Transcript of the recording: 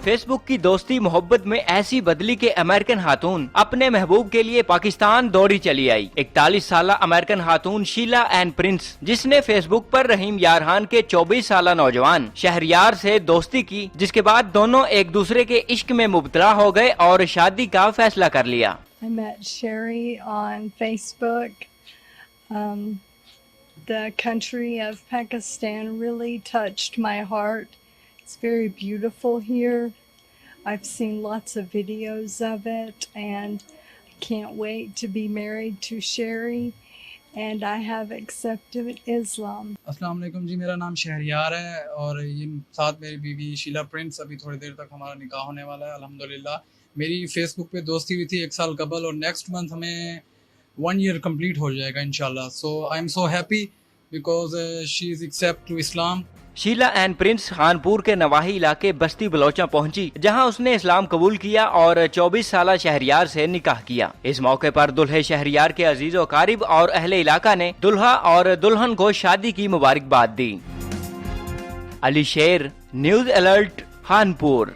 Facebook की दोस्ती मोहब्बत में ऐसी बदली के अमेरिकन खातून अपने महबूब के लिए पाकिस्तान दौड़ी चली आई। 41 साल American Khatoon Sheila and Prince, जिसने फेसबुक पर रहीम यारहान के 24 साल नौजवान शहरियार से दोस्ती की, जिसके बाद दोनों एक दूसरे के इश्क में मुबतला हो गए और शादी का फैसला कर लिया। I met Sherry on Facebook. The country of Pakistan really touched my heart. It's very beautiful here. I've seen lots of videos of it and I can't wait to be married to Sherry and I have accepted Islam. अस्सलाम वालेकुम जी, मेरा नाम शहरियार है और ये साथ मेरी बीवी शीला प्रिंस, अभी थोड़ी देर तक हमारा निकाह होने वाला है अल्हम्दुलिल्लाह। मेरी फेसबुक पे दोस्ती हुई थी 1 साल कबल और नेक्स्ट मंथ हमें 1 year कंप्लीट हो जाएगा इंशाल्लाह। So I am so happy because she is accept to Islam. Sheela and Prince Khanpur के नवाही इलाके बस्ती बलूचां पहुंची, जहां उसने इस्लाम कबूल किया और 24 साल शहरियार से निकाह किया। इस मौके पर दुल्हे शहरियार के अजीज और कारिब और अहले इलाका ने दुल्हा और दुल्हन को शादी की मुबारकबाद दी। अली शेर, न्यूज अलर्ट, खानपुर।